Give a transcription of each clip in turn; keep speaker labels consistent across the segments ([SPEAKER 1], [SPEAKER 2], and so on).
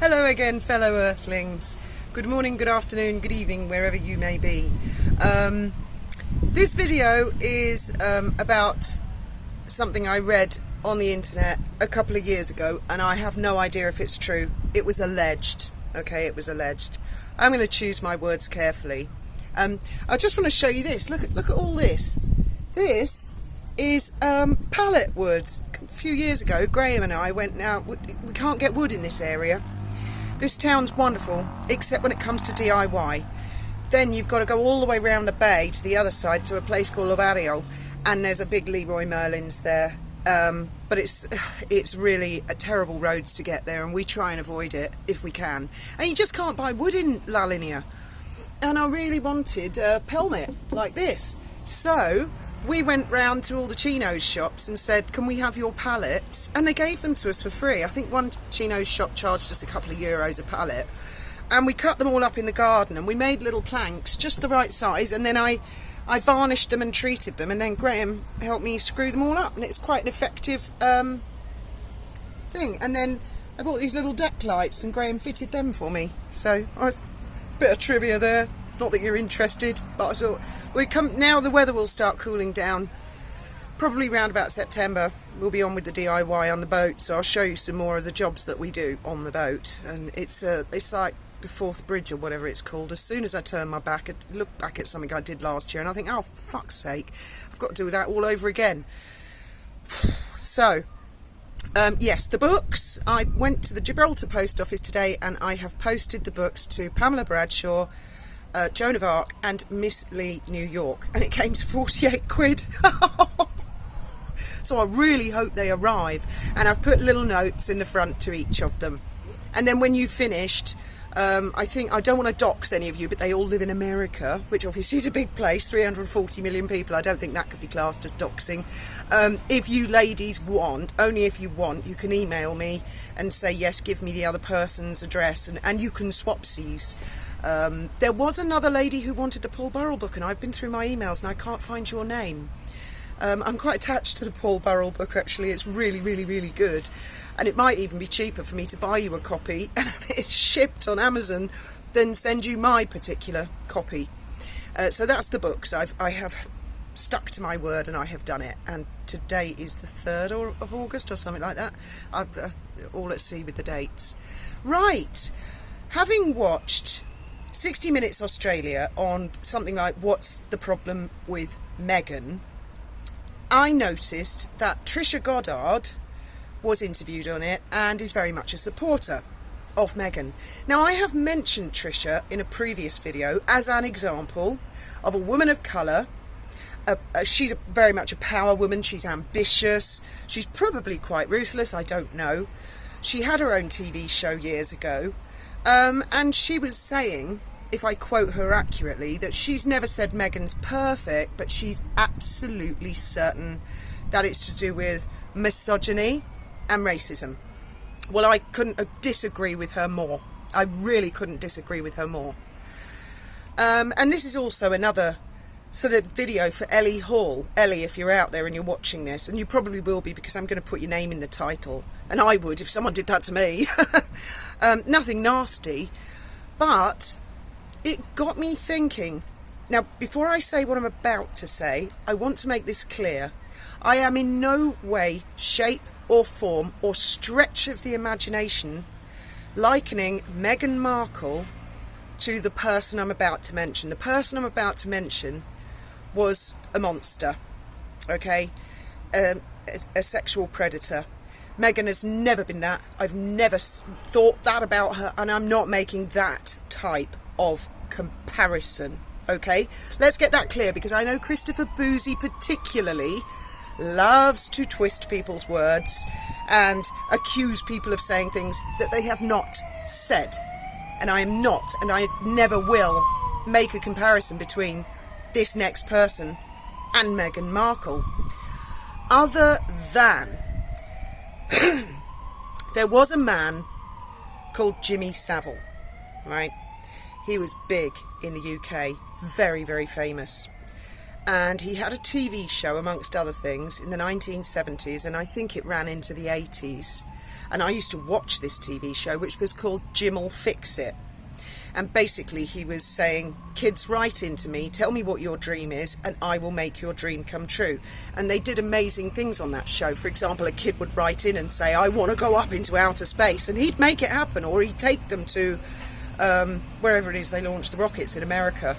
[SPEAKER 1] Hello again, fellow Earthlings. Good morning, good afternoon, good evening, wherever you may be. This video is about something I read on the internet a couple of years ago, and I have no idea if it's true. It was alleged. Okay, it was alleged. I'm going to choose my words carefully. I just want to show you this. Look at all this. This is pallet wood. A few years ago, Graham and I went out. We can't get wood in this area. This town's wonderful, except when it comes to DIY. Then you've got to go all the way around the bay to the other side to a place called Barrio, and there's a big Leroy Merlin's there. But it's really a terrible roads to get there, and we try and avoid it if we can. And you just can't buy wood in La Linea. And I really wanted a pelmet like this. So we went round to all the chinos shops and said, can we have your pallets? And they gave them to us for free. I think one chino's shop charged us a couple of euros a pallet. And we cut them all up in the garden, and we made little planks, just the right size. And then I varnished them and treated them, and then Graham helped me screw them all up. And it's quite an effective thing. And then I bought these little deck lights, and Graham fitted them for me. So a bit of trivia there. Not that you're interested, but I thought now the weather will start cooling down. Probably round about September, we'll be on with the DIY on the boat. So I'll show you some more of the jobs that we do on the boat. And it's like the Fourth Bridge or whatever it's called. As soon as I turn my back, I look back at something I did last year, and I think, oh, for fuck's sake, I've got to do that all over again. So, yes, the books. I went to the Gibraltar post office today, and I have posted the books to Pamela Bradshaw, Joan of Arc and Miss Lee New York, and it came to 48 quid. So I really hope they arrive, and I've put little notes in the front to each of them. And then when you've finished, I think, I don't want to dox any of you, but they all live in America, which obviously is a big place, 340 million people. I don't think that could be classed as doxing. If you ladies want, only if you want, you can email me and say, yes, give me the other person's address, and you can swapsies. There was another lady who wanted the Paul Burrell book, and I've been through my emails and I can't find your name. I'm quite attached to the Paul Burrell book, actually. It's really, really, really good. And it might even be cheaper for me to buy you a copy and have it shipped on Amazon than send you my particular copy. So that's the books. I have stuck to my word, and I have done it. And today is the 3rd of August or something like that. I've all at sea with the dates. Right. Having watched 60 Minutes Australia on something like what's the problem with Meghan, I noticed that Trisha Goddard was interviewed on it and is very much a supporter of Meghan. Now, I have mentioned Trisha in a previous video as an example of a woman of colour. She's very much a power woman. She's ambitious. She's probably quite ruthless. I don't know. She had her own TV show years ago. And she was saying, if I quote her accurately, that she's never said Meghan's perfect, but she's absolutely certain that it's to do with misogyny and racism. Well, I couldn't disagree with her more. I really couldn't disagree with her more. And this is also another sort of video for Ellie Hall. Ellie, if you're out there and you're watching this, and you probably will be, because I'm going to put your name in the title, and I would if someone did that to me. Nothing nasty, but it got me thinking. Now, before I say what I'm about to say, I want to make this clear. I am in no way, shape or form or stretch of the imagination likening Meghan Markle to the person I'm about to mention. The person I'm about to mention was a monster, okay? A sexual predator. Meghan has never been that. I've never thought that about her, and I'm not making that type of comparison, okay? Let's get that clear, because I know Christopher Boozy particularly loves to twist people's words and accuse people of saying things that they have not said. And I am not, and I never will, make a comparison between this next person and Meghan Markle. Other than there was a man called Jimmy Savile, right? He was big in the UK, very, very famous. And he had a TV show, amongst other things, in the 1970s, and I think it ran into the 80s. And I used to watch this TV show, which was called Jim'll Fix It. And basically he was saying, kids, write into me, tell me what your dream is, and I will make your dream come true. And they did amazing things on that show. For example, a kid would write in and say, I want to go up into outer space, and he'd make it happen. Or he'd take them to wherever it is they launch the rockets in America.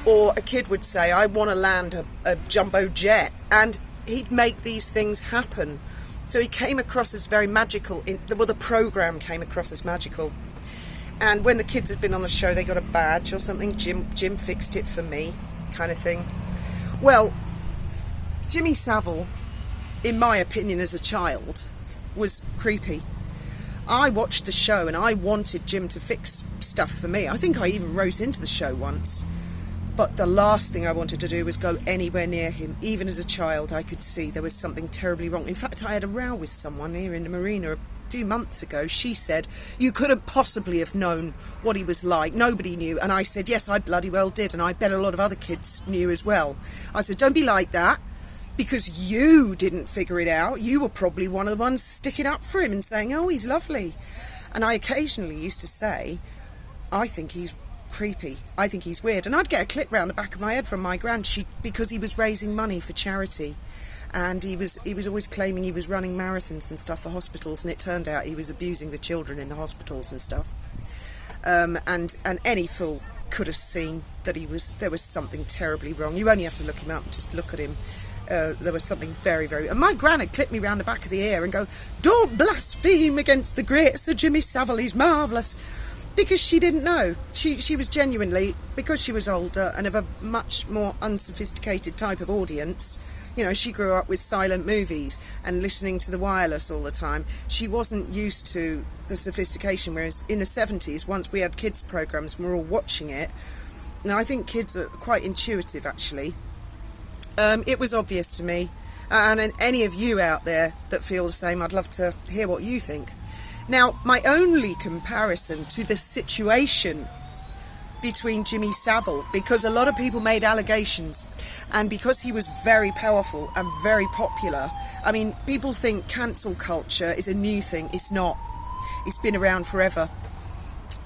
[SPEAKER 1] Or a kid would say, I want to land a jumbo jet, and he'd make these things happen. So he came across as very magical. The program came across as magical. And when the kids had been on the show, they got a badge or something. Jim fixed it for me, kind of thing. Well, Jimmy Savile, in my opinion as a child, was creepy. I watched the show and I wanted Jim to fix stuff for me. I think I even wrote into the show once. But the last thing I wanted to do was go anywhere near him. Even as a child, I could see there was something terribly wrong. In fact, I had a row with someone here in the marina a few months ago. She said, you couldn't possibly have known what he was like. Nobody knew. And I said, yes, I bloody well did. And I bet a lot of other kids knew as well. I said, don't be like that, because you didn't figure it out. You were probably one of the ones sticking up for him and saying, oh, he's lovely. And I occasionally used to say, I think he's creepy, I think he's weird. And I'd get a clip round the back of my head from my gran, because he was raising money for charity, and he was always claiming he was running marathons and stuff for hospitals, and it turned out he was abusing the children in the hospitals and stuff. And any fool could have seen that there was something terribly wrong. You only have to look him up and just look at him. There was something very, very... And my gran had clipped me round the back of the ear and go, don't blaspheme against the great Sir Jimmy Savile, he's marvellous. Because she didn't know. She was genuinely, because she was older and of a much more unsophisticated type of audience, you know, she grew up with silent movies and listening to the wireless all the time. She wasn't used to the sophistication, whereas in the 70s, once we had kids' programmes and we were all watching it, now I think kids are quite intuitive, actually. It was obvious to me, and any of you out there that feel the same, I'd love to hear what you think. Now, my only comparison to the situation between Jimmy Savile, because a lot of people made allegations, and because he was very powerful and very popular. I mean, people think cancel culture is a new thing. It's not. It's been around forever.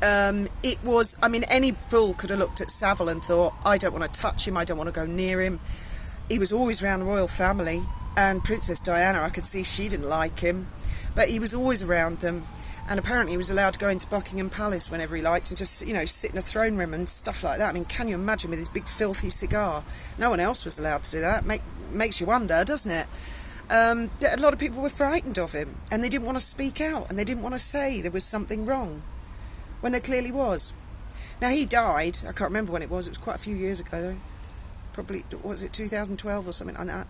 [SPEAKER 1] Any fool could have looked at Savile and thought, I don't want to touch him, I don't want to go near him. He was always around the royal family, and Princess Diana, I could see she didn't like him. But he was always around them, and apparently he was allowed to go into Buckingham Palace whenever he liked and just, you know, sit in a throne room and stuff like that. I mean, can you imagine, with his big filthy cigar? No one else was allowed to do that. Makes you wonder, doesn't it? A lot of people were frightened of him, and they didn't want to speak out, and they didn't want to say there was something wrong, when there clearly was. Now, he died, I can't remember when it was quite a few years ago though. Probably, was it 2012 or something like that?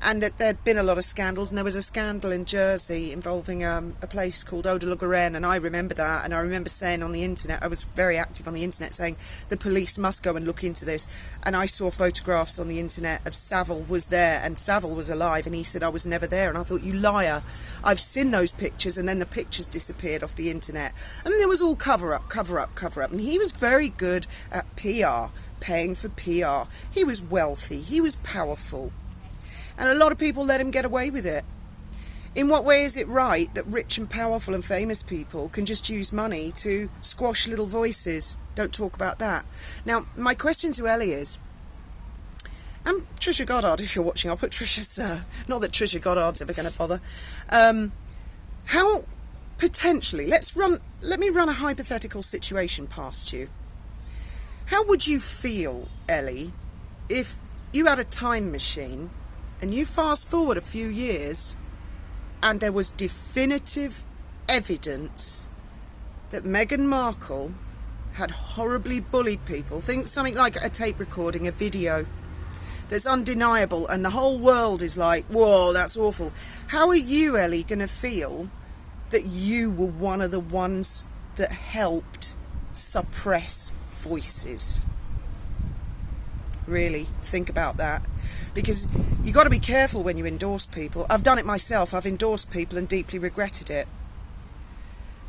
[SPEAKER 1] And there'd been a lot of scandals, and there was a scandal in Jersey involving a place called Eau de la Garenne, and I remember that, and I remember saying on the internet, I was very active on the internet, saying the police must go and look into this. And I saw photographs on the internet of Savile was there, and Savile was alive, and he said I was never there. And I thought, you liar, I've seen those pictures. And then the pictures disappeared off the internet, and there was all cover up, and he was very good at PR, paying for PR. He was wealthy, he was powerful, and a lot of people let him get away with it. In what way is it right that rich and powerful and famous people can just use money to squash little voices? Don't talk about that. Now, my question to Ellie is, and Trisha Goddard, if you're watching, I'll put Trisha's, not that Trisha Goddard's ever going to bother, how potentially, let me run a hypothetical situation past you. How would you feel, Ellie, if you had a time machine and you fast forward a few years and there was definitive evidence that Meghan Markle had horribly bullied people? Think something like a tape recording, a video that's undeniable, and the whole world is like, whoa, that's awful. How are you, Ellie, going to feel that you were one of the ones that helped suppress voices? Really think about that, because you got to be careful when you endorse people. I've done it myself. I've endorsed people and deeply regretted it.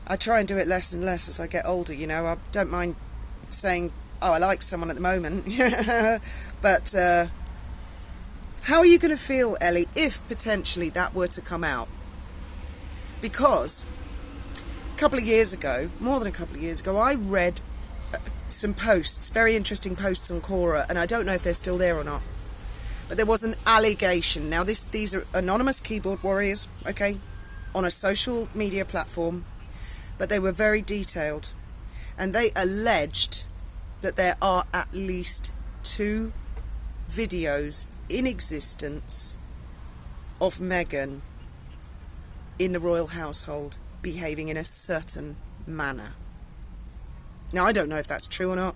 [SPEAKER 1] I try and do it less and less as I get older, you know. I don't mind saying, oh, I like someone at the moment. But how are you going to feel, Ellie, if potentially that were to come out? Because couple of years ago, more than a couple of years ago, I read some posts, very interesting posts on Quora, and I don't know if they're still there or not. But there was an allegation. Now, these are anonymous keyboard warriors, okay, on a social media platform, but they were very detailed. And they alleged that there are at least 2 videos in existence of Meghan in the royal household behaving in a certain manner. Now, I don't know if that's true or not.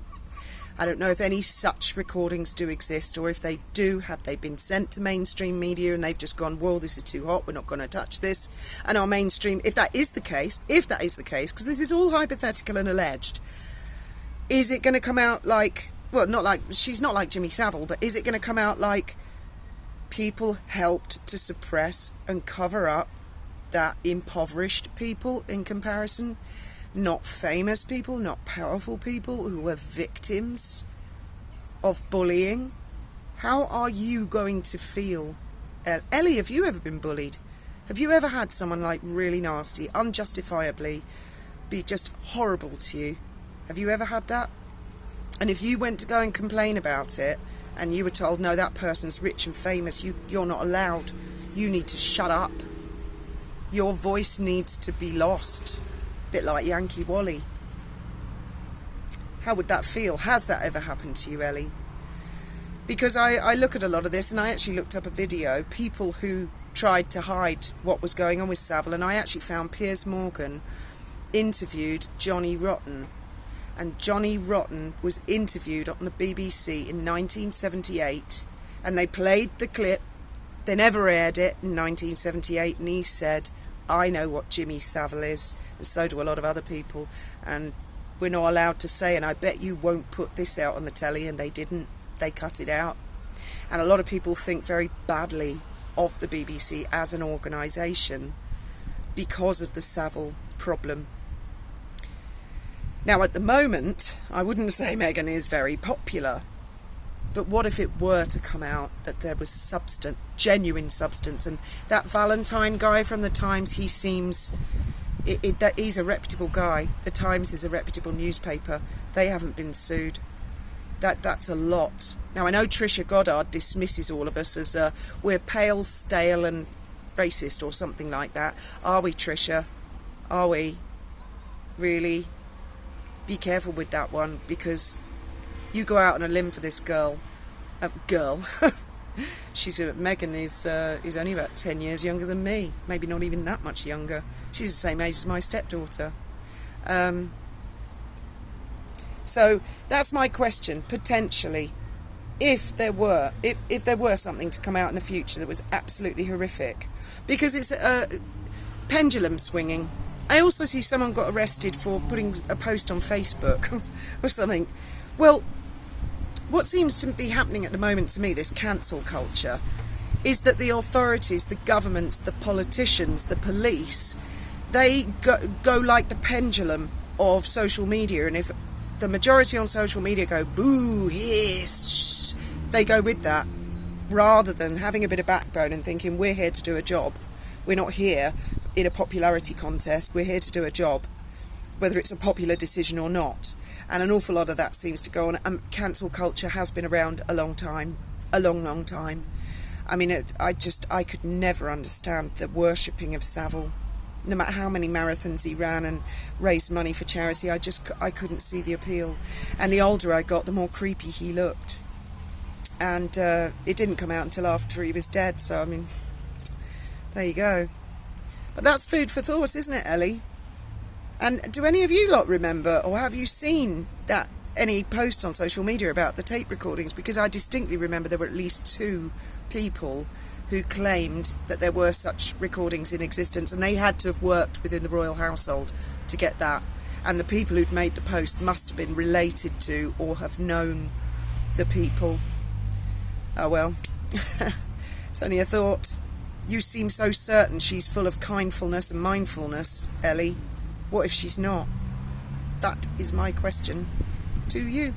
[SPEAKER 1] I don't know if any such recordings do exist, or if they do, have they been sent to mainstream media and they've just gone, whoa, this is too hot, we're not going to touch this. And our mainstream, if that is the case, because this is all hypothetical and alleged, is it going to come out like, well, not like, she's not like Jimmy Savile, but is it going to come out like people helped to suppress and cover up that impoverished people in comparison? Not famous people, not powerful people who were victims of bullying. How are you going to feel? Ellie, have you ever been bullied? Have you ever had someone like really nasty, unjustifiably be just horrible to you? Have you ever had that? And if you went to go and complain about it and you were told, no, that person's rich and famous, you're not allowed, you need to shut up, your voice needs to be lost. Bit like Yankee Wally. How would that feel? Has that ever happened to you, Ellie? Because I look at a lot of this, and I actually looked up a video, people who tried to hide what was going on with Savile, and I actually found Piers Morgan interviewed Johnny Rotten, and Johnny Rotten was interviewed on the BBC in 1978, and they played the clip. They never aired it in 1978, and he said, I know what Jimmy Savile is, and so do a lot of other people, and we're not allowed to say, and I bet you won't put this out on the telly, and they didn't. They cut it out. And a lot of people think very badly of the BBC as an organisation because of the Savile problem. Now, at the moment, I wouldn't say Meghan is very popular, but what if it were to come out that there was substance, genuine substance, and that Valentine guy from the Times, he seems, that he's a reputable guy. The Times is a reputable newspaper. They haven't been sued. That's a lot. Now, I know Trisha Goddard dismisses all of us as we're pale, stale and racist or something like that. Are we, Trisha? Are we? Really? Be careful with that one, because you go out on a limb for this girl. Meghan is only about 10 years younger than me. Maybe not even that much younger. She's the same age as my stepdaughter. So that's my question. Potentially, if there were something to come out in the future that was absolutely horrific, because it's pendulum swinging. I also see someone got arrested for putting a post on Facebook or something. Well, what seems to be happening at the moment to me, this cancel culture, is that the authorities, the governments, the politicians, the police, they go like the pendulum of social media, and if the majority on social media go boo, hiss, they go with that, rather than having a bit of backbone and thinking, we're here to do a job. We're not here in a popularity contest. We're here to do a job, whether it's a popular decision or not. And an awful lot of that seems to go on. Cancel culture has been around a long time, a long time. I mean, I could never understand the worshipping of Savile. No matter how many marathons he ran and raised money for charity, I couldn't see the appeal. And the older I got, the more creepy he looked. And it didn't come out until after he was dead, so I mean, there you go. But that's food for thought, isn't it, Ellie? And do any of you lot remember, or have you seen any posts on social media about the tape recordings? Because I distinctly remember there were at least 2 people who claimed that there were such recordings in existence, and they had to have worked within the royal household to get that. And the people who'd made the post must have been related to or have known the people. Oh well, it's only a thought. You seem so certain she's full of kindfulness and mindfulness, Ellie. What if she's not? That is my question to you.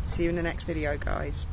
[SPEAKER 1] See you in the next video, guys.